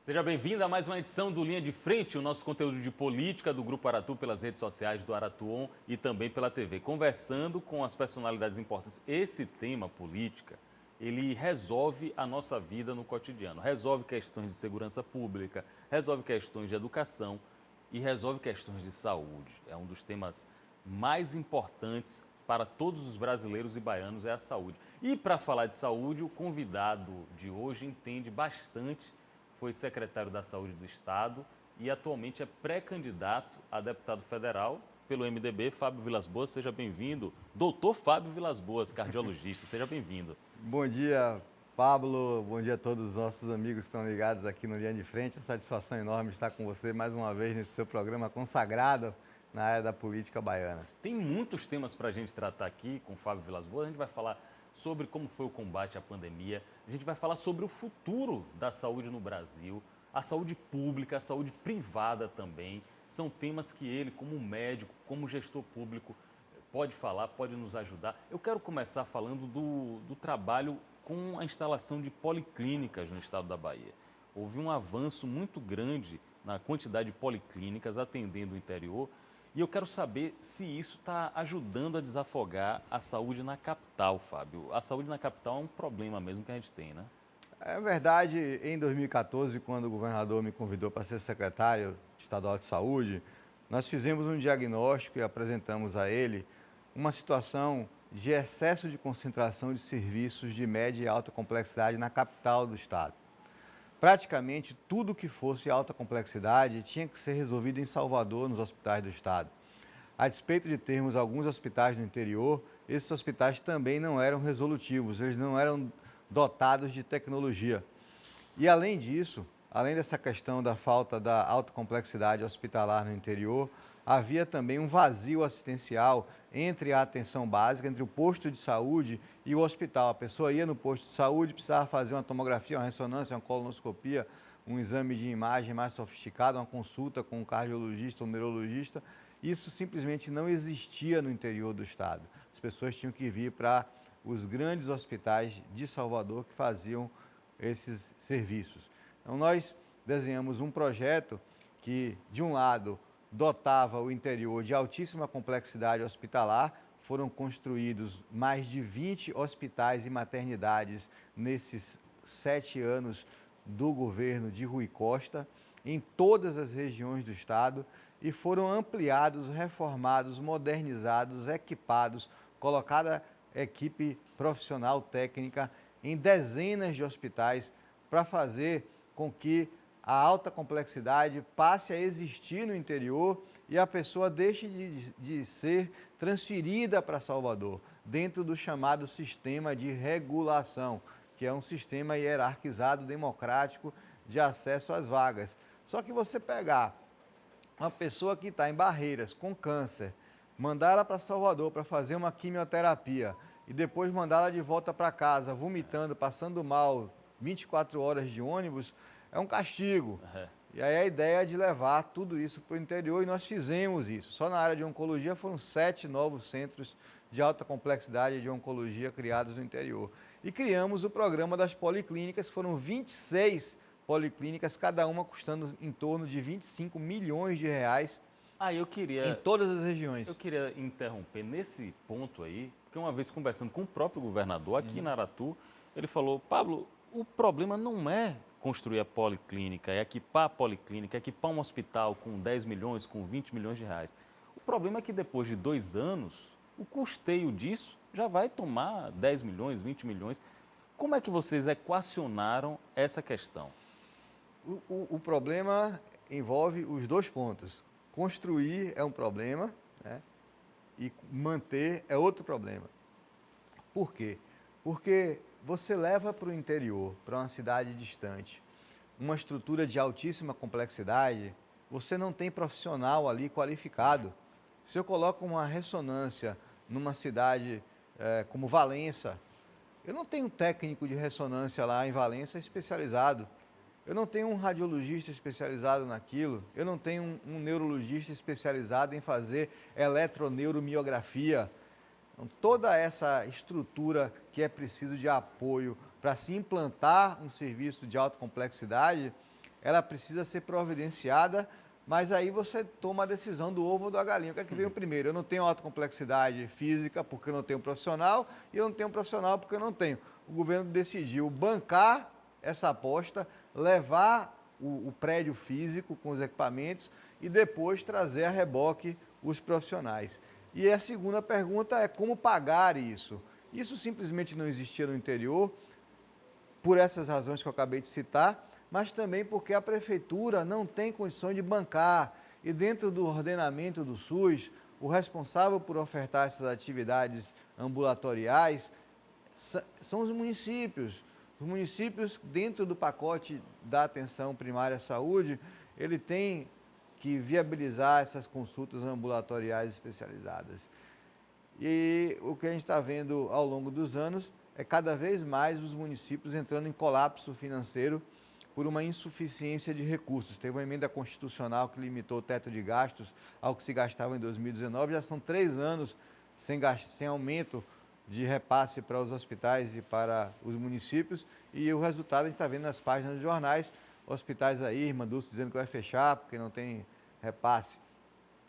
Seja bem-vindo a mais uma edição do Linha de Frente, o nosso conteúdo de política do Grupo Aratu pelas redes sociais do Aratuon e também pela TV. Conversando com as personalidades importantes. Esse tema, política, ele resolve a nossa vida no cotidiano. Resolve questões de segurança pública, resolve questões de educação e resolve questões de saúde. É um dos temas mais importantes para todos os brasileiros e baianos, é a saúde. E para falar de saúde, o convidado de hoje entende bastante. Foi secretário da Saúde do Estado e atualmente é pré-candidato a deputado federal pelo MDB, Fábio Vilas Boas. Seja bem-vindo. Doutor Fábio Vilas Boas, cardiologista, seja bem-vindo. Bom dia, Pablo. Bom dia a todos os nossos amigos que estão ligados aqui no Linha de Frente. É uma satisfação enorme estar com você mais uma vez nesse seu programa consagrado na área da política baiana. Tem muitos temas para a gente tratar aqui com o Fábio Vilas Boas. A gente vai falar sobre como foi o combate à pandemia, a gente vai falar sobre o futuro da saúde no Brasil, a saúde pública, a saúde privada também. São temas que ele, como médico, como gestor público, pode falar, pode nos ajudar. Eu quero começar falando do trabalho com a instalação de policlínicas no estado da Bahia. Houve um avanço muito grande na quantidade de policlínicas atendendo o interior. E eu quero saber se isso está ajudando a desafogar a saúde na capital, Fábio. A saúde na capital é um problema mesmo que a gente tem, né? É verdade, em 2014, quando o governador me convidou para ser secretário estadual de saúde, nós fizemos um diagnóstico e apresentamos a ele uma situação de excesso de concentração de serviços de média e alta complexidade na capital do estado. Praticamente tudo que fosse alta complexidade tinha que ser resolvido em Salvador, nos hospitais do estado. A despeito de termos alguns hospitais no interior, esses hospitais também não eram resolutivos, eles não eram dotados de tecnologia. E além disso, além dessa questão da falta da alta complexidade hospitalar no interior, havia também um vazio assistencial entre a atenção básica, entre o posto de saúde e o hospital. A pessoa ia no posto de saúde, precisava fazer uma tomografia, uma ressonância, uma colonoscopia, um exame de imagem mais sofisticado, uma consulta com um cardiologista ou um neurologista. Isso simplesmente não existia no interior do estado. As pessoas tinham que vir para os grandes hospitais de Salvador que faziam esses serviços. Então, nós desenhamos um projeto que, de um lado, dotava o interior de altíssima complexidade hospitalar. Foram construídos mais de 20 hospitais e maternidades nesses 7 anos do governo de Rui Costa, em todas as regiões do estado, e foram ampliados, reformados, modernizados, equipados, colocada equipe profissional técnica em dezenas de hospitais para fazer com que a alta complexidade passe a existir no interior e a pessoa deixe de ser transferida para Salvador, dentro do chamado sistema de regulação, que é um sistema hierarquizado, democrático, de acesso às vagas. Só que você pegar uma pessoa que está em Barreiras com câncer, mandar ela para Salvador para fazer uma quimioterapia e depois mandar ela de volta para casa, vomitando, passando mal, 24 horas de ônibus, é um castigo. E aí a ideia é de levar tudo isso para o interior e nós fizemos isso. Só na área de oncologia foram 7 novos centros de alta complexidade de oncologia criados no interior. E criamos o programa das policlínicas, foram 26 policlínicas, cada uma custando em torno de 25 milhões de reais em todas as regiões. Eu queria interromper nesse ponto aí, porque uma vez conversando com o próprio governador aqui na Aratu, ele falou: Pablo, o problema não é construir a policlínica, é equipar a policlínica, é equipar um hospital com 10 milhões, com 20 milhões de reais. O problema é que depois de 2 anos, o custeio disso já vai tomar 10 milhões, 20 milhões. Como é que vocês equacionaram essa questão? O problema envolve os dois pontos. Construir é um problema, né? E manter é outro problema. Por quê? Porque você leva para o interior, para uma cidade distante, uma estrutura de altíssima complexidade, você não tem profissional ali qualificado. Se eu coloco uma ressonância numa cidade como Valença, eu não tenho um técnico de ressonância lá em Valença especializado. Eu não tenho um radiologista especializado naquilo, eu não tenho um neurologista especializado em fazer eletroneuromiografia. Então, toda essa estrutura que é preciso de apoio para se implantar um serviço de alta complexidade, ela precisa ser providenciada, mas aí você toma a decisão do ovo ou da galinha. O que é que veio primeiro? Eu não tenho alta complexidade física porque eu não tenho profissional e eu não tenho profissional porque eu não tenho. O governo decidiu bancar essa aposta, levar o prédio físico com os equipamentos e depois trazer a reboque os profissionais. E a segunda pergunta é como pagar isso? Isso simplesmente não existia no interior, por essas razões que eu acabei de citar, mas também porque a prefeitura não tem condições de bancar. E dentro do ordenamento do SUS, o responsável por ofertar essas atividades ambulatoriais são os municípios. Os municípios, dentro do pacote da atenção primária à saúde, ele tem que viabilizar essas consultas ambulatoriais especializadas. E o que a gente está vendo ao longo dos anos é cada vez mais os municípios entrando em colapso financeiro por uma insuficiência de recursos. Teve uma emenda constitucional que limitou o teto de gastos ao que se gastava em 2019. Já são 3 anos sem aumento de repasse para os hospitais e para os municípios. E o resultado a gente está vendo nas páginas dos jornais, hospitais aí, Irmã Dulce dizendo que vai fechar porque não tem repasse.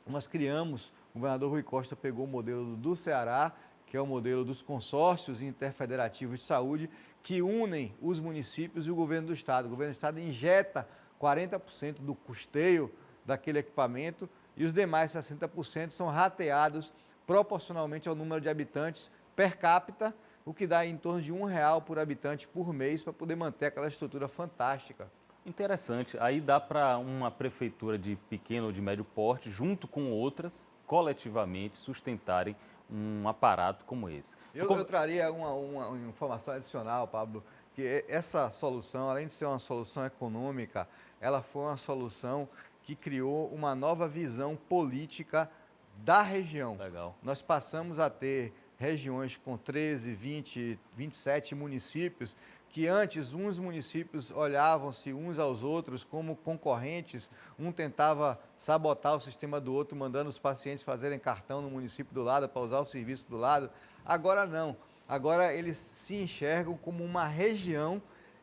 Nós criamos, o governador Rui Costa pegou o modelo do Ceará, que é o modelo dos consórcios interfederativos de saúde, que unem os municípios e o governo do estado. O governo do estado injeta 40% do custeio daquele equipamento e os demais 60% são rateados proporcionalmente ao número de habitantes per capita, o que dá em torno de R$ 1 por habitante por mês para poder manter aquela estrutura fantástica. Interessante. Aí dá para uma prefeitura de pequeno ou de médio porte, junto com outras, coletivamente sustentarem um aparato como esse. Eu traria uma informação adicional, Pablo, que essa solução, além de ser uma solução econômica, ela foi uma solução que criou uma nova visão política da região. Legal. Nós passamos a ter regiões com 13, 20, 27 municípios, que antes uns municípios olhavam-se uns aos outros como concorrentes, um tentava sabotar o sistema do outro, mandando os pacientes fazerem cartão no município do lado para usar o serviço do lado. Agora não, agora eles se enxergam como uma região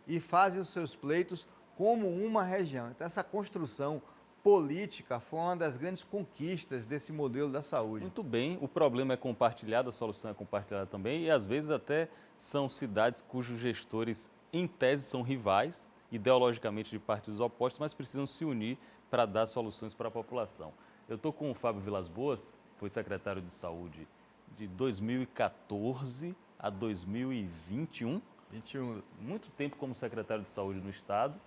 e fazem os seus pleitos como uma região. Então essa construção política foi uma das grandes conquistas desse modelo da saúde. Muito bem, o problema é compartilhado, a solução é compartilhada também e às vezes até são cidades cujos gestores em tese são rivais, ideologicamente de partidos opostos, mas precisam se unir para dar soluções para a população. Eu estou com o Fábio Vilas Boas, foi secretário de Saúde de 2014 a 2021. 21. Muito tempo como secretário de Saúde no Estado.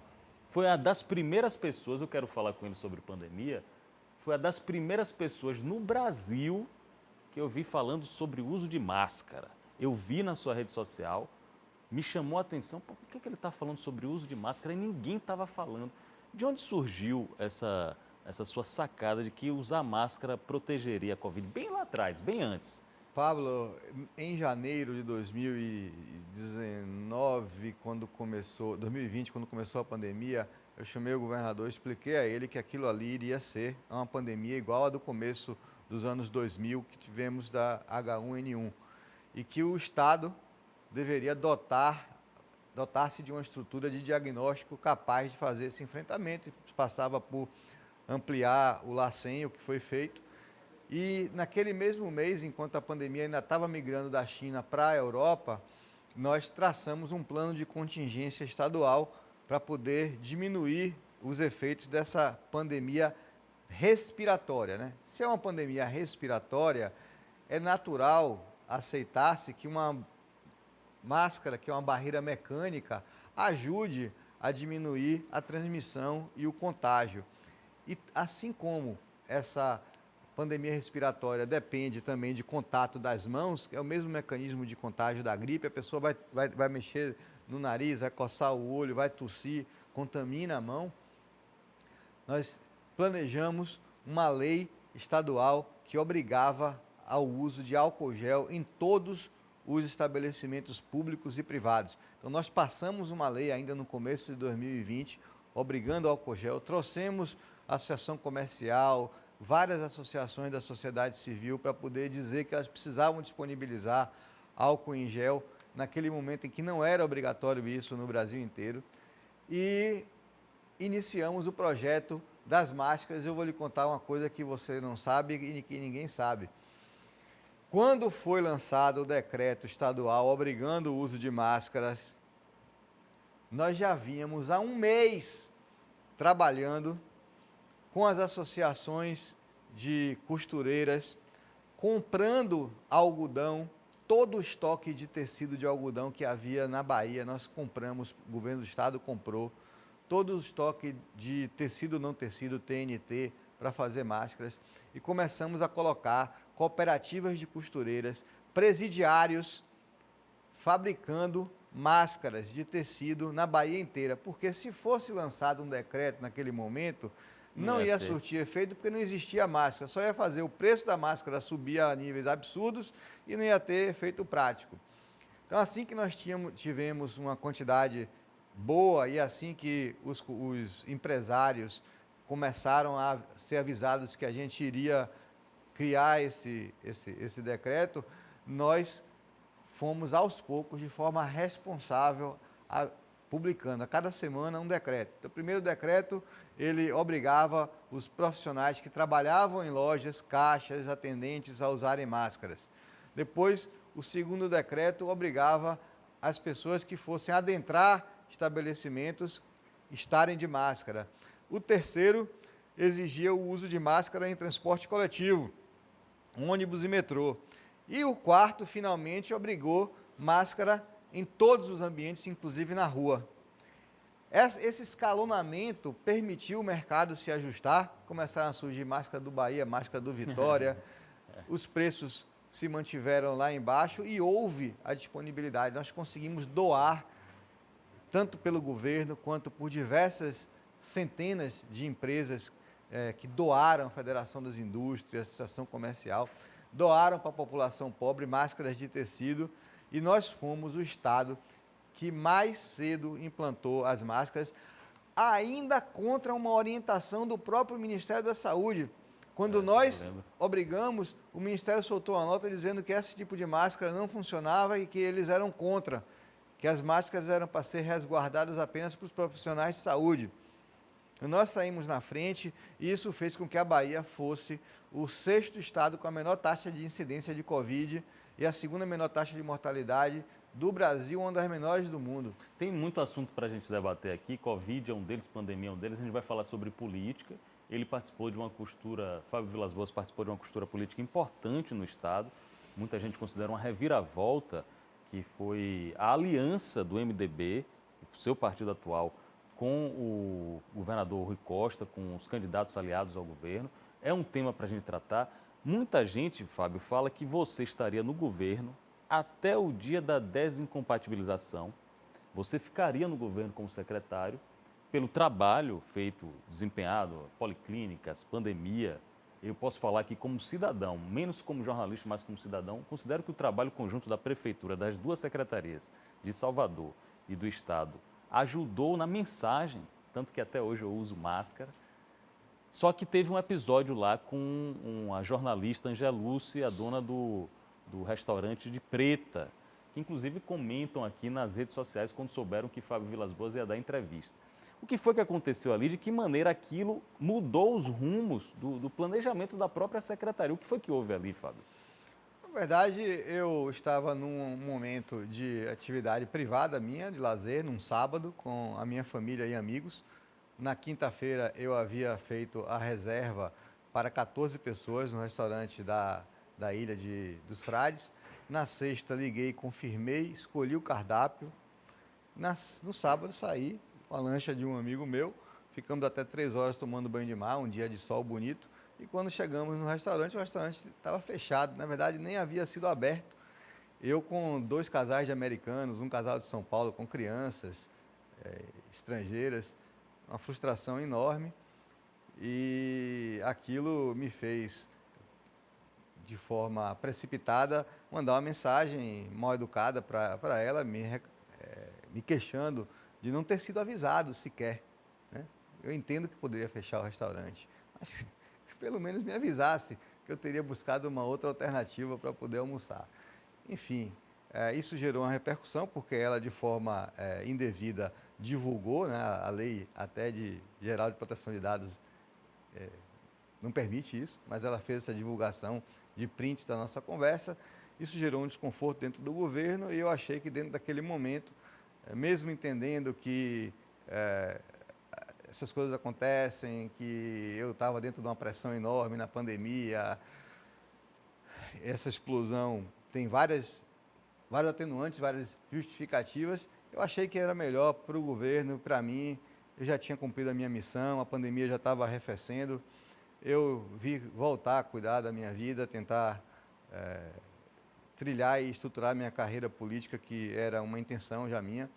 Foi uma das primeiras pessoas, eu quero falar com ele sobre pandemia, foi uma das primeiras pessoas no Brasil que eu vi falando sobre o uso de máscara. Eu vi na sua rede social, me chamou a atenção, por que ele está falando sobre o uso de máscara e ninguém estava falando? De onde surgiu essa sua sacada de que usar máscara protegeria a Covid? Bem lá atrás, bem antes. Pablo, em janeiro de 2019, 2020, quando começou a pandemia, eu chamei o governador e expliquei a ele que aquilo ali iria ser uma pandemia igual a do começo dos anos 2000 que tivemos da H1N1 e que o Estado deveria dotar-se de uma estrutura de diagnóstico capaz de fazer esse enfrentamento. Passava por ampliar o LACEN, o que foi feito. E naquele mesmo mês, enquanto a pandemia ainda estava migrando da China para a Europa, nós traçamos um plano de contingência estadual para poder diminuir os efeitos dessa pandemia respiratória, né? Se é uma pandemia respiratória, é natural aceitar-se que uma máscara, que é uma barreira mecânica, ajude a diminuir a transmissão e o contágio. E assim como essa pandemia respiratória depende também de contato das mãos, que é o mesmo mecanismo de contágio da gripe, a pessoa vai mexer no nariz, vai coçar o olho, vai tossir, contamina a mão. Nós planejamos uma lei estadual que obrigava ao uso de álcool gel em todos os estabelecimentos públicos e privados. Então nós passamos uma lei ainda no começo de 2020, obrigando ao álcool gel, trouxemos a associação comercial, várias associações da sociedade civil para poder dizer que elas precisavam disponibilizar álcool em gel naquele momento em que não era obrigatório isso no Brasil inteiro. E iniciamos o projeto das máscaras. Eu vou lhe contar uma coisa que você não sabe e que ninguém sabe. Quando foi lançado o decreto estadual obrigando o uso de máscaras, nós já vínhamos há um mês trabalhando com as associações de costureiras, comprando algodão, todo o estoque de tecido de algodão que havia na Bahia, nós compramos, o governo do estado comprou, todo o estoque de tecido não tecido, TNT, para fazer máscaras, e começamos a colocar cooperativas de costureiras, presidiários, fabricando máscaras de tecido na Bahia inteira, porque se fosse lançado um decreto naquele momento, não ia surtir efeito, porque não existia máscara, só ia fazer o preço da máscara subir a níveis absurdos e não ia ter efeito prático. Então, assim que nós tivemos uma quantidade boa e assim que os empresários começaram a ser avisados que a gente iria criar esse decreto, nós fomos aos poucos, de forma responsável, publicando a cada semana um decreto. Então, o primeiro decreto, ele obrigava os profissionais que trabalhavam em lojas, caixas, atendentes a usarem máscaras. Depois, o segundo decreto obrigava as pessoas que fossem adentrar estabelecimentos estarem de máscara. O terceiro exigia o uso de máscara em transporte coletivo, ônibus e metrô. E o quarto, finalmente, obrigou máscara em todos os ambientes, inclusive na rua. Esse escalonamento permitiu o mercado se ajustar, começaram a surgir máscara do Bahia, máscara do Vitória, os preços se mantiveram lá embaixo e houve a disponibilidade. Nós conseguimos doar, tanto pelo governo quanto por diversas centenas de empresas que doaram, a Federação das Indústrias, Associação Comercial, doaram para a população pobre máscaras de tecido e nós fomos o estado que mais cedo implantou as máscaras, ainda contra uma orientação do próprio Ministério da Saúde. Quando nós obrigamos, o Ministério soltou uma nota dizendo que esse tipo de máscara não funcionava e que eles eram contra, que as máscaras eram para ser resguardadas apenas para os profissionais de saúde. Nós saímos na frente e isso fez com que a Bahia fosse o 6º estado com a menor taxa de incidência de Covid e a 2ª menor taxa de mortalidade do Brasil, uma das menores do mundo. Tem muito assunto para a gente debater aqui, Covid é um deles, pandemia é um deles, a gente vai falar sobre política. Ele participou de uma costura, Fábio Vilas Boas participou de uma costura política importante no estado, muita gente considera uma reviravolta, que foi a aliança do MDB, o seu partido atual, com o governador Rui Costa, com os candidatos aliados ao governo. É um tema para a gente tratar. Muita gente, Fábio, fala que você estaria no governo até o dia da desincompatibilização. Você ficaria no governo como secretário pelo trabalho feito, desempenhado, policlínicas, pandemia. Eu posso falar aqui como cidadão, menos como jornalista, mas como cidadão, considero que o trabalho conjunto da Prefeitura, das duas secretarias, de Salvador e do Estado, ajudou na mensagem, tanto que até hoje eu uso máscara. Só que teve um episódio lá com a jornalista Angeluce, a dona do restaurante de Preta, que inclusive comentam aqui nas redes sociais quando souberam que Fábio Vilas Boas ia dar entrevista. O que foi que aconteceu ali? De que maneira aquilo mudou os rumos do planejamento da própria secretaria? O que foi que houve ali, Fábio? Na verdade, eu estava num momento de atividade privada minha, de lazer, num sábado, com a minha família e amigos. Na quinta-feira, eu havia feito a reserva para 14 pessoas no restaurante da Ilha dos Frades. Na sexta, liguei, confirmei, escolhi o cardápio. No sábado, saí com a lancha de um amigo meu. Ficamos até 3 horas tomando banho de mar, um dia de sol bonito. E quando chegamos no restaurante, o restaurante estava fechado. Na verdade, nem havia sido aberto. Eu com 2 casais de americanos, um casal de São Paulo com crianças estrangeiras, uma frustração enorme. E aquilo me fez, de forma precipitada, mandar uma mensagem mal educada para ela, me queixando de não ter sido avisado sequer, né? Eu entendo que poderia fechar o restaurante, mas pelo menos me avisasse que eu teria buscado uma outra alternativa para poder almoçar. Enfim, isso gerou uma repercussão, porque ela, de forma indevida, divulgou, né, a lei até geral de proteção de dados não permite isso, mas ela fez essa divulgação de prints da nossa conversa. Isso gerou um desconforto dentro do governo e eu achei que dentro daquele momento, mesmo entendendo que essas coisas acontecem, que eu estava dentro de uma pressão enorme na pandemia, essa explosão tem vários atenuantes, várias justificativas, eu achei que era melhor para o governo, para mim. Eu já tinha cumprido a minha missão, a pandemia já estava arrefecendo, eu vi voltar a cuidar da minha vida, tentar trilhar e estruturar minha carreira política, que era uma intenção já minha.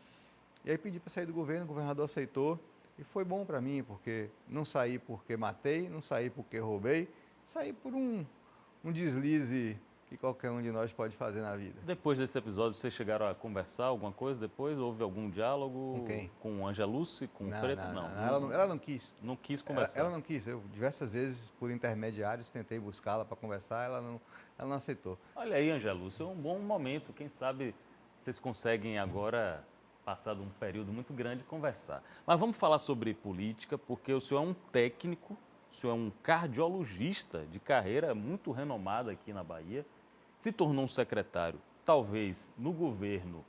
E aí pedi para sair do governo, o governador aceitou, e foi bom para mim, porque não saí porque matei, não saí porque roubei, saí por um deslize que qualquer um de nós pode fazer na vida. Depois desse episódio, vocês chegaram a conversar alguma coisa depois? Houve algum diálogo? Com quem? Com Anja Lúcia, com o Não, Preto? não. Ela não quis. Não quis conversar. Ela não quis. Eu, diversas vezes, por intermediários, tentei buscá-la para conversar, ela não aceitou. Olha aí, Anja Lúcia, é um bom momento. Quem sabe vocês conseguem agora, passado um período muito grande, conversar. Mas vamos falar sobre política, porque o senhor é um técnico, o senhor é um cardiologista de carreira muito renomado aqui na Bahia. Se tornou um secretário, talvez no governo,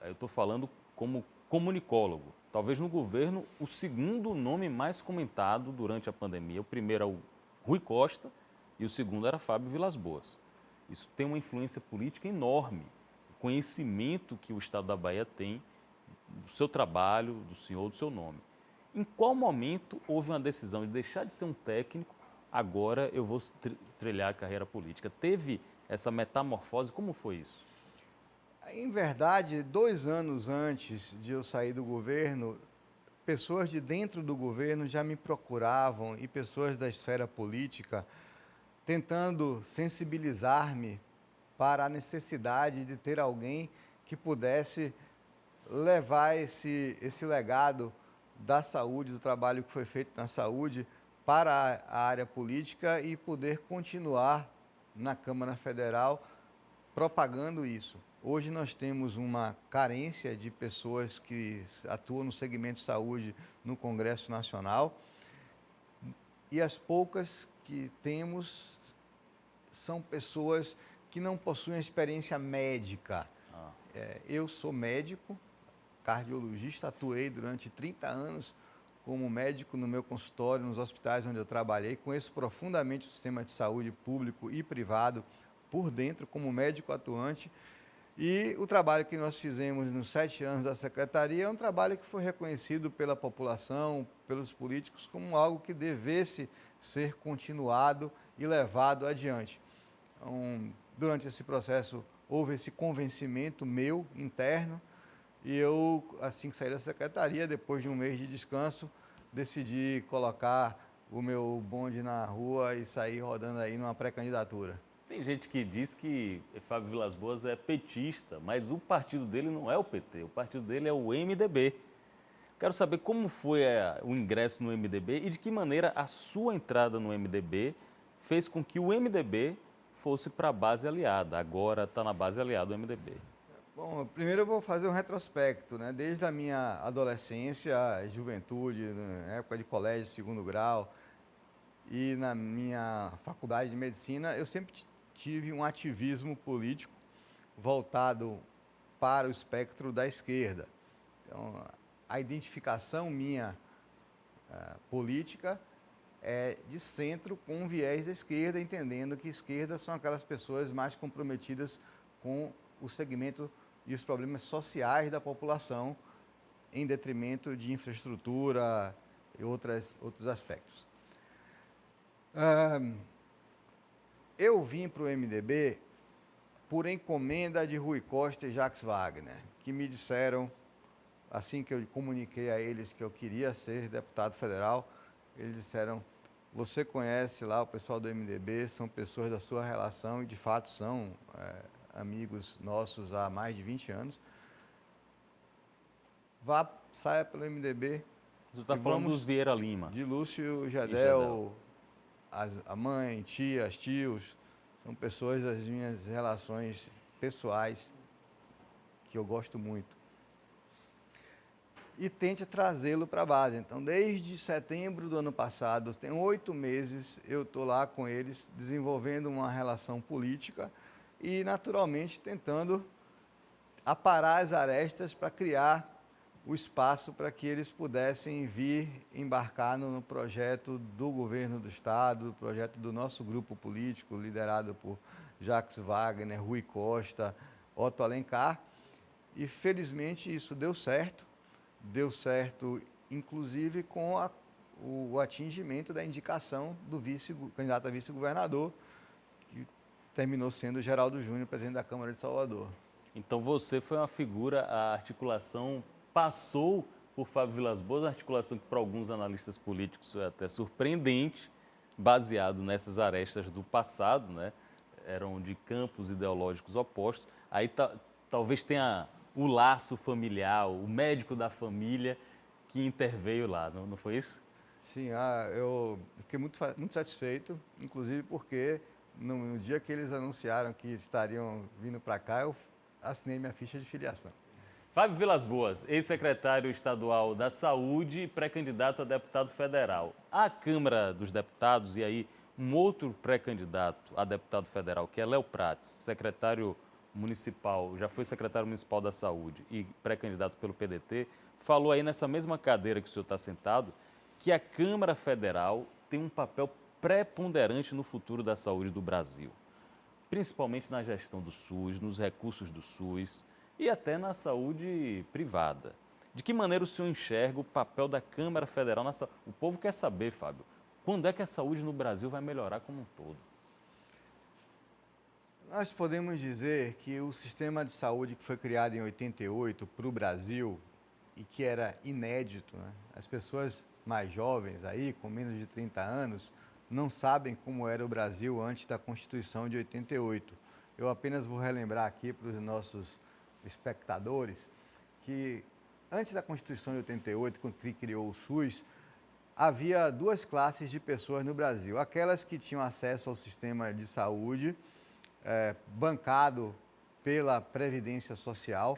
eu estou falando como comunicólogo, talvez no governo o segundo nome mais comentado durante a pandemia. O primeiro é o Rui Costa e o segundo era Fábio Vilas Boas. Isso tem uma influência política enorme, o conhecimento que o Estado da Bahia tem do seu trabalho, do senhor, do seu nome. Em qual momento houve uma decisão de deixar de ser um técnico, agora eu vou trilhar a carreira política? Teve essa metamorfose, como foi isso? Em verdade, 2 anos antes de eu sair do governo, pessoas de dentro do governo já me procuravam e pessoas da esfera política tentando sensibilizar-me para a necessidade de ter alguém que pudesse levar esse legado da saúde, do trabalho que foi feito na saúde, para a área política e poder continuar na Câmara Federal propagando isso. Hoje nós temos uma carência de pessoas que atuam no segmento de saúde no Congresso Nacional e as poucas que temos são pessoas que não possuem experiência médica. Eu sou médico, cardiologista, atuei durante 30 anos como médico no meu consultório, nos hospitais onde eu trabalhei, conheço profundamente o sistema de saúde público e privado por dentro, como médico atuante. E o trabalho que nós fizemos nos 7 anos da Secretaria é um trabalho que foi reconhecido pela população, pelos políticos, como algo que devesse ser continuado e levado adiante. Então, durante esse processo, houve esse convencimento meu, interno, e eu, assim que saí da Secretaria, depois de um mês de descanso, decidi colocar o meu bonde na rua e sair rodando aí numa pré-candidatura. Tem gente que diz que Fábio Vilas Boas é petista, mas o partido dele não é o PT, o partido dele é o MDB. Quero saber como foi o ingresso no MDB e de que maneira a sua entrada no MDB fez com que o MDB fosse para a base aliada. Agora está na base aliada do MDB. Bom, primeiro eu vou fazer um retrospecto, né? Desde a minha adolescência, juventude, na época de colégio, 2º grau, e na minha faculdade de medicina, eu sempre tive um ativismo político voltado para o espectro da esquerda. Então, a identificação minha política é de centro com um viés da esquerda, entendendo que esquerda são aquelas pessoas mais comprometidas com o segmento e os problemas sociais da população, em detrimento de infraestrutura e outros aspectos. Eu vim para o MDB por encomenda de Rui Costa e Jacques Wagner, que me disseram, assim que eu comuniquei a eles que eu queria ser deputado federal, eles disseram: você conhece lá o pessoal do MDB, são pessoas da sua relação e de fato são amigos nossos há mais de 20 anos. Saia pelo MDB. Você está falando dos Vieira Lima. De Lúcio Gedel a mãe, tias, tios, são pessoas das minhas relações pessoais que eu gosto muito. E tente trazê-lo para a base. Então, desde setembro do ano passado, tem 8 meses, eu estou lá com eles, desenvolvendo uma relação política e, naturalmente, tentando aparar as arestas para criar o espaço para que eles pudessem vir embarcar no projeto do governo do Estado, no projeto do nosso grupo político, liderado por Jacques Wagner, Rui Costa, Otto Alencar. E, felizmente, isso deu certo inclusive com o atingimento da indicação do candidato a vice-governador, que terminou sendo Geraldo Júnior, presidente da Câmara de Salvador. Então você foi uma figura, a articulação passou por Fábio Vilas Boas, uma articulação que para alguns analistas políticos é até surpreendente, baseado nessas arestas do passado, né? Eram de campos ideológicos opostos. Aí talvez tenha o laço familiar, o médico da família que interveio lá, não foi isso? Sim, eu fiquei muito satisfeito, inclusive porque no dia que eles anunciaram que estariam vindo para cá, eu assinei minha ficha de filiação. Fábio Vilas Boas, ex-secretário estadual da Saúde e pré-candidato a deputado federal. A Câmara dos Deputados, e aí um outro pré-candidato a deputado federal, que é Léo Prates, secretário municipal, já foi secretário municipal da Saúde e pré-candidato pelo PDT, falou aí nessa mesma cadeira que o senhor está sentado, que a Câmara Federal tem um papel preponderante no futuro da saúde do Brasil, principalmente na gestão do SUS, nos recursos do SUS e até na saúde privada. De que maneira o senhor enxerga o papel da Câmara Federal na saúde? O povo quer saber, Fábio, quando é que a saúde no Brasil vai melhorar como um todo? Nós podemos dizer que o sistema de saúde que foi criado em 88 para o Brasil e que era inédito, né? As pessoas mais jovens aí, com menos de 30 anos, não sabem como era o Brasil antes da Constituição de 88. Eu apenas vou relembrar aqui para os nossos espectadores que antes da Constituição de 88, quando criou o SUS, havia duas classes de pessoas no Brasil. Aquelas que tinham acesso ao sistema de saúde, bancado pela Previdência Social.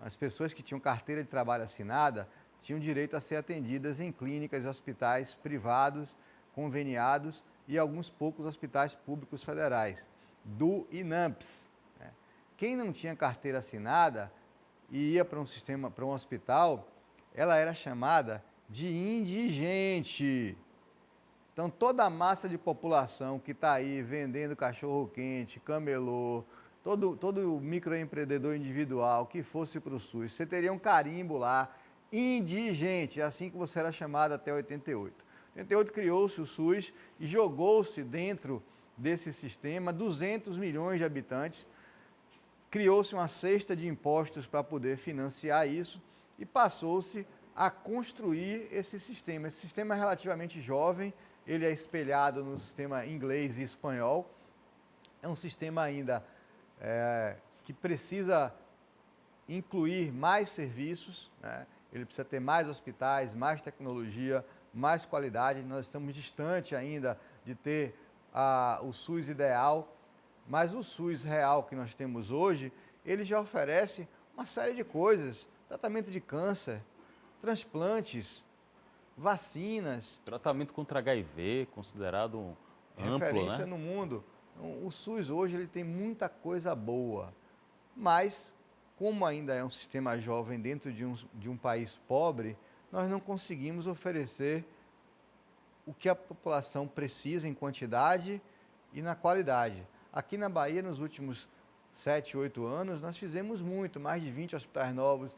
As pessoas que tinham carteira de trabalho assinada tinham direito a ser atendidas em clínicas e hospitais privados, conveniados e alguns poucos hospitais públicos federais, do INAMPS. Quem não tinha carteira assinada e ia para um hospital, ela era chamada de indigente. Então, toda a massa de população que está aí vendendo cachorro-quente, camelô, todo microempreendedor individual que fosse para o SUS, você teria um carimbo lá, indigente, assim que você era chamado até 88. Em 88 criou-se o SUS e jogou-se dentro desse sistema 200 milhões de habitantes, criou-se uma cesta de impostos para poder financiar isso e passou-se a construir esse sistema. Esse sistema é relativamente jovem, ele é espelhado no sistema inglês e espanhol. É um sistema ainda que precisa incluir mais serviços, né? Ele precisa ter mais hospitais, mais tecnologia, mais qualidade. Nós estamos distante ainda de ter o SUS ideal, mas o SUS real que nós temos hoje, ele já oferece uma série de coisas, tratamento de câncer, transplantes, vacinas. Tratamento contra HIV, considerado amplo, referência né? no mundo. Então, o SUS hoje ele tem muita coisa boa, mas como ainda é um sistema jovem dentro de um país pobre, nós não conseguimos oferecer o que a população precisa em quantidade e na qualidade. Aqui na Bahia, nos últimos 7, 8 anos, nós fizemos muito, mais de 20 hospitais novos,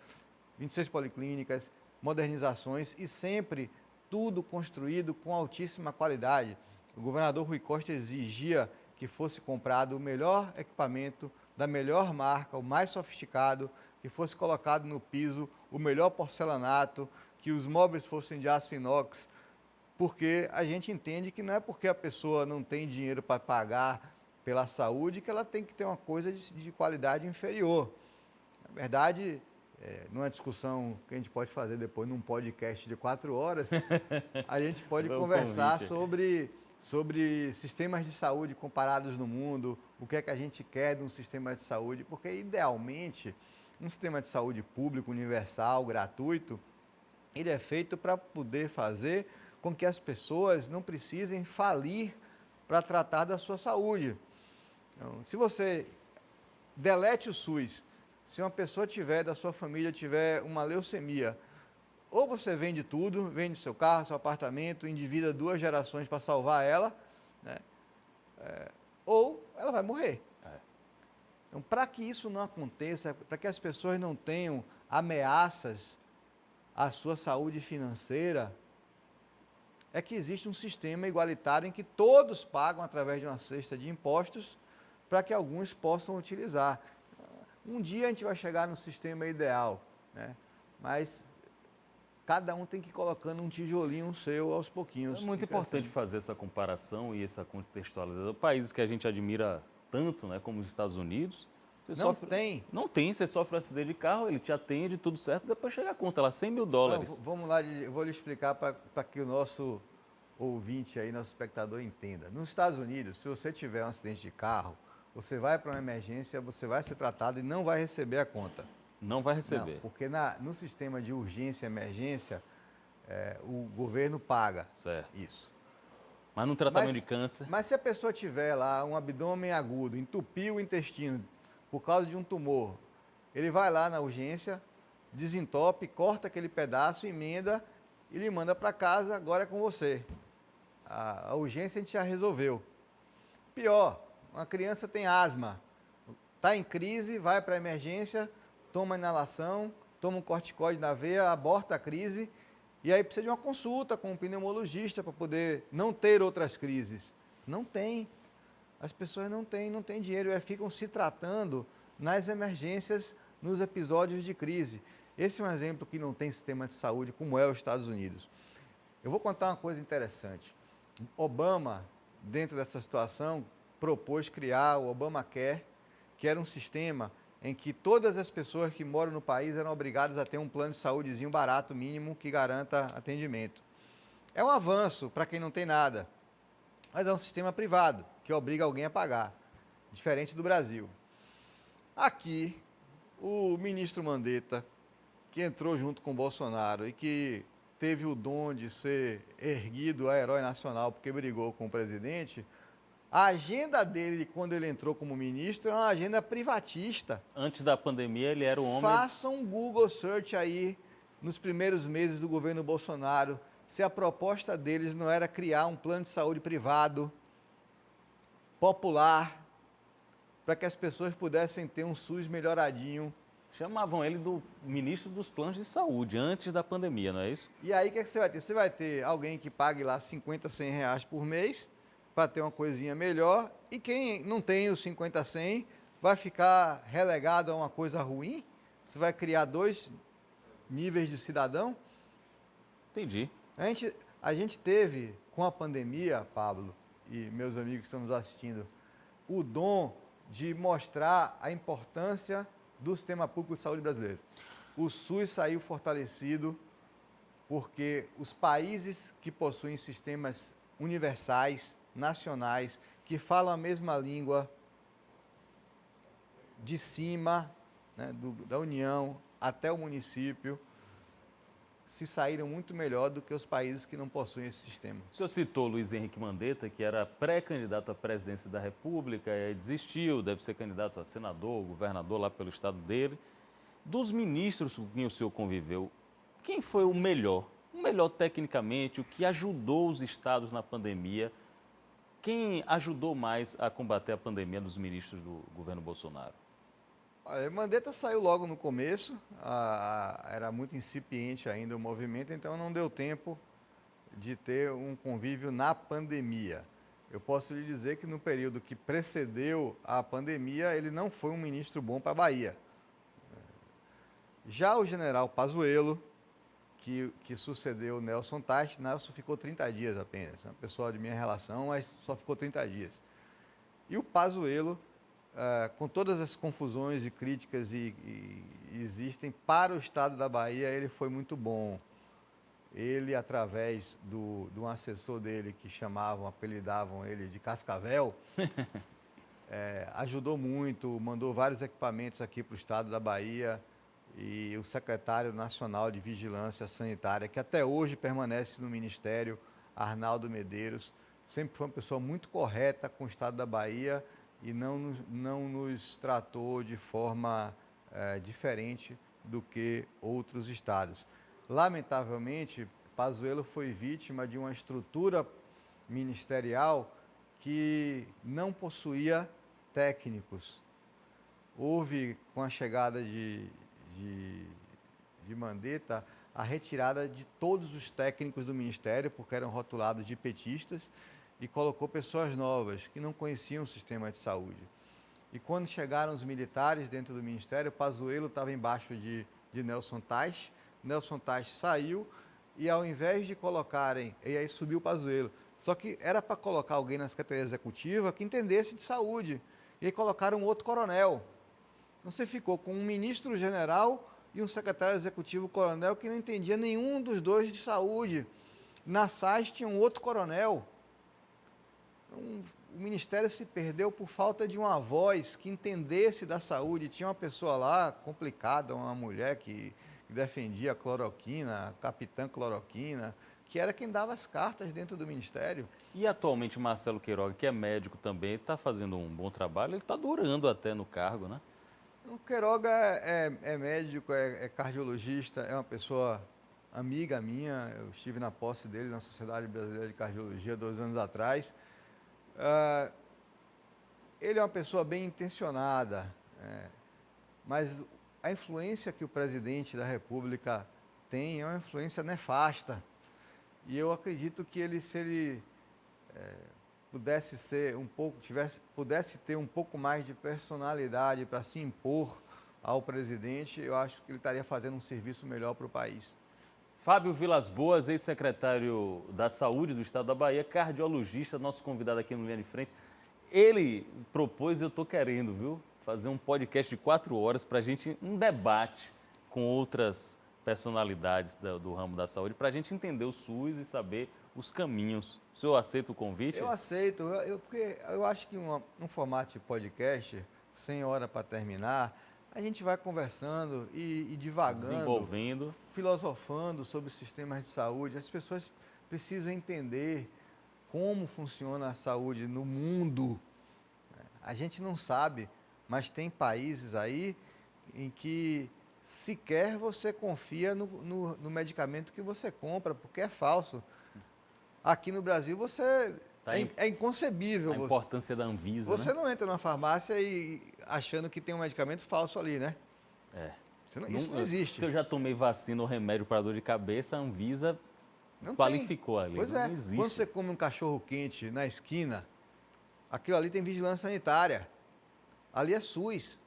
26 policlínicas, modernizações e sempre tudo construído com altíssima qualidade. O governador Rui Costa exigia que fosse comprado o melhor equipamento, da melhor marca, o mais sofisticado, que fosse colocado no piso o melhor porcelanato, que os móveis fossem de aço inox, porque a gente entende que não é porque a pessoa não tem dinheiro para pagar pela saúde que ela tem que ter uma coisa de qualidade inferior. Na verdade, numa discussão que a gente pode fazer depois num podcast de 4 horas, a gente pode conversar sobre sobre sistemas de saúde comparados no mundo, o que é que a gente quer de um sistema de saúde, porque idealmente um sistema de saúde público, universal, gratuito, ele é feito para poder fazer com que as pessoas não precisem falir para tratar da sua saúde. Então, se você delete o SUS, se uma pessoa da sua família tiver uma leucemia, ou você vende tudo, vende seu carro, seu apartamento, endivida 2 gerações para salvar ela, né? Ou ela vai morrer. Então, para que isso não aconteça, para que as pessoas não tenham ameaças à sua saúde financeira, é que existe um sistema igualitário em que todos pagam através de uma cesta de impostos para que alguns possam utilizar. Um dia a gente vai chegar no sistema ideal, né? Mas cada um tem que ir colocando um tijolinho seu aos pouquinhos. É muito importante fazer essa comparação e essa contextualização. Países que a gente admira tanto, né, como os Estados Unidos, não tem, você sofre um acidente de carro, ele te atende, tudo certo, depois chega a conta lá, $100 mil. Não, vamos lá, eu vou lhe explicar para que o nosso ouvinte aí, nosso espectador entenda. Nos Estados Unidos, se você tiver um acidente de carro, você vai para uma emergência, você vai ser tratado e não vai receber a conta. Não vai receber. Não, porque no sistema de urgência e emergência, o governo paga isso. Mas no tratamento de câncer... Mas se a pessoa tiver lá um abdômen agudo, entupiu o intestino por causa de um tumor, ele vai lá na urgência, desentope, corta aquele pedaço, emenda e lhe manda para casa, agora é com você. A urgência a gente já resolveu. Pior, uma criança tem asma, está em crise, vai para a emergência, toma inalação, toma um corticoide na veia, aborta a crise e aí precisa de uma consulta com um pneumologista para poder não ter outras crises. Não tem. As pessoas não têm dinheiro e ficam se tratando nas emergências, nos episódios de crise. Esse é um exemplo que não tem sistema de saúde como é os Estados Unidos. Eu vou contar uma coisa interessante. Obama, dentro dessa situação, propôs criar o Obamacare, que era um sistema em que todas as pessoas que moram no país eram obrigadas a ter um plano de saúdezinho barato, mínimo, que garanta atendimento. É um avanço para quem não tem nada, mas é um sistema privado, que obriga alguém a pagar, diferente do Brasil. Aqui, o ministro Mandetta, que entrou junto com o Bolsonaro e que teve o dom de ser erguido a herói nacional porque brigou com o presidente, a agenda dele, quando ele entrou como ministro, era uma agenda privatista. Antes da pandemia, ele era o homem... Faça um Google Search aí, nos primeiros meses do governo Bolsonaro, se a proposta deles não era criar um plano de saúde privado, popular, para que as pessoas pudessem ter um SUS melhoradinho. Chamavam ele do ministro dos planos de saúde, antes da pandemia, não é isso? E aí, o que você vai ter? Você vai ter alguém que pague lá 50, 100 reais por mês, para ter uma coisinha melhor, e quem não tem os 50, 100 vai ficar relegado a uma coisa ruim? Você vai criar 2 níveis de cidadão? Entendi. A gente teve, com a pandemia, Pablo e meus amigos que estão nos assistindo, o dom de mostrar a importância do sistema público de saúde brasileiro. O SUS saiu fortalecido porque os países que possuem sistemas universais, nacionais, que falam a mesma língua, de cima, né, da União até o município, se saíram muito melhor do que os países que não possuem esse sistema. O senhor citou Luiz Henrique Mandetta, que era pré-candidato à presidência da República, e aí desistiu, deve ser candidato a senador, governador lá pelo estado dele. Dos ministros com quem o senhor conviveu, quem foi o melhor? O melhor tecnicamente, o que ajudou os estados na pandemia? Quem ajudou mais a combater a pandemia dos ministros do governo Bolsonaro? Mandetta saiu logo no começo, era muito incipiente ainda o movimento, então não deu tempo de ter um convívio na pandemia. Eu posso lhe dizer que no período que precedeu a pandemia, ele não foi um ministro bom para a Bahia. Já o general Pazuello, que sucedeu o Nelson Teich, Nelson ficou 30 dias apenas, uma pessoa de minha relação, mas só ficou 30 dias. E o Pazuello, com todas as confusões e críticas que existem para o estado da Bahia, ele foi muito bom. ele, através de um assessor dele que apelidavam ele de Cascavel, ajudou muito, mandou vários equipamentos aqui para o estado da Bahia, e o secretário nacional de Vigilância Sanitária, que até hoje permanece no Ministério, Arnaldo Medeiros, sempre foi uma pessoa muito correta com o estado da Bahia e não nos tratou de forma diferente do que outros estados. Lamentavelmente, Pazuello foi vítima de uma estrutura ministerial que não possuía técnicos. Houve, com a chegada de Mandetta, a retirada de todos os técnicos do Ministério, porque eram rotulados de petistas, e colocou pessoas novas, que não conheciam o sistema de saúde. E quando chegaram os militares dentro do Ministério, Pazuello estava embaixo de Nelson Teich saiu, e ao invés de colocarem, e aí subiu o Pazuello, só que era para colocar alguém na Secretaria Executiva que entendesse de saúde, e aí colocaram outro coronel. Então você ficou com um ministro-general e um secretário executivo coronel que não entendia nenhum dos dois de saúde. Na SAS tinha um outro coronel. Então, o Ministério se perdeu por falta de uma voz que entendesse da saúde. Tinha uma pessoa lá, complicada, uma mulher que defendia a cloroquina, a capitã cloroquina, que era quem dava as cartas dentro do Ministério. E atualmente Marcelo Queiroga, que é médico também, está fazendo um bom trabalho, ele está durando até no cargo, né? O Queiroga é médico, é cardiologista, é uma pessoa amiga minha. Eu estive na posse dele na Sociedade Brasileira de Cardiologia 2 anos atrás. Ele é uma pessoa bem intencionada, mas a influência que o presidente da República tem é uma influência nefasta. E eu acredito que se ele pudesse ter um pouco mais de personalidade para se impor ao presidente, eu acho que ele estaria fazendo um serviço melhor para o país. Fábio Vilas Boas, ex-secretário da Saúde do Estado da Bahia, cardiologista, nosso convidado aqui no Linha de Frente. Ele propôs, eu estou querendo, viu, fazer um podcast de 4 horas para a gente, um debate com outras personalidades do ramo da saúde, para a gente entender o SUS e saber os caminhos. O senhor aceita o convite? Eu aceito, porque eu acho que um formato de podcast, 100 horas para terminar, a gente vai conversando e divagando, desenvolvendo, filosofando sobre os sistemas de saúde. As pessoas precisam entender como funciona a saúde no mundo. A gente não sabe, mas tem países aí em que sequer você confia no medicamento que você compra, porque é falso. Aqui no Brasil é inconcebível. A importância da Anvisa, Você né? não entra numa farmácia e achando que tem um medicamento falso ali, né? Isso não existe. Se eu já tomei vacina ou remédio para dor de cabeça, a Anvisa não qualificou tem. ali. Pois não existe. Quando você come um cachorro quente na esquina, aquilo ali tem vigilância sanitária. Ali é SUS.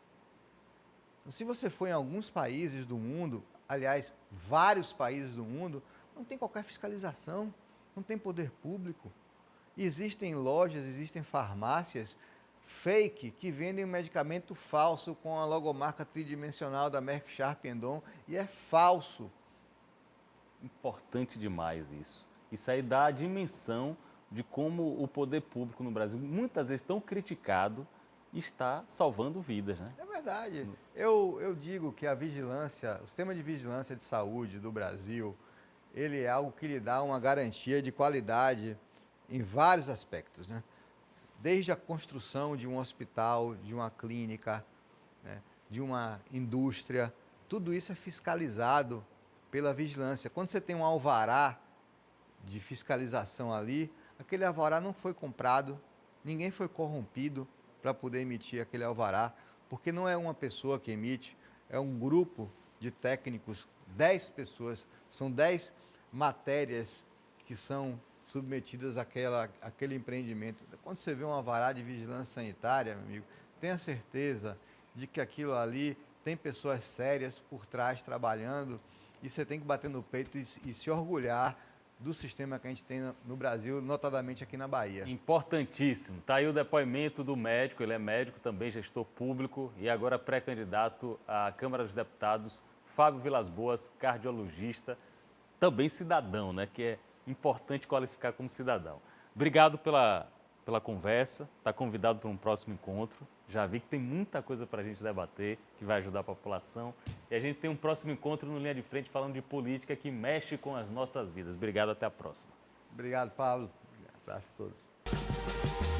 Então, se você for em alguns países do mundo, aliás, vários países do mundo, não tem qualquer fiscalização, não tem poder público. Existem lojas, existem farmácias fake que vendem um medicamento falso com a logomarca tridimensional da Merck Sharp Dohme e é falso. Importante demais isso. Isso aí dá a dimensão de como o poder público no Brasil, muitas vezes tão criticado, está salvando vidas, né? É verdade. Eu digo que o sistema de vigilância de saúde do Brasil, ele é algo que lhe dá uma garantia de qualidade em vários aspectos, né? Desde a construção de um hospital, de uma clínica, né, de uma indústria, tudo isso é fiscalizado pela vigilância. Quando você tem um alvará de fiscalização ali, aquele alvará não foi comprado, ninguém foi corrompido para poder emitir aquele alvará, porque não é uma pessoa que emite, é um grupo de técnicos, 10 pessoas, são 10 matérias que são submetidas àquele empreendimento. Quando você vê um alvará de vigilância sanitária, meu amigo, tenha certeza de que aquilo ali tem pessoas sérias por trás trabalhando, e você tem que bater no peito e se orgulhar do sistema que a gente tem no Brasil, notadamente aqui na Bahia. Importantíssimo. Está aí o depoimento do médico, ele é médico também, gestor público e agora pré-candidato à Câmara dos Deputados, Fábio Vilas Boas, cardiologista. também cidadão, né? Que é importante qualificar como cidadão. Obrigado pela conversa, está convidado para um próximo encontro. Já vi que tem muita coisa para a gente debater, que vai ajudar a população. E a gente tem um próximo encontro no Linha de Frente falando de política que mexe com as nossas vidas. Obrigado, até a próxima. Obrigado, Pablo. Um abraço a todos.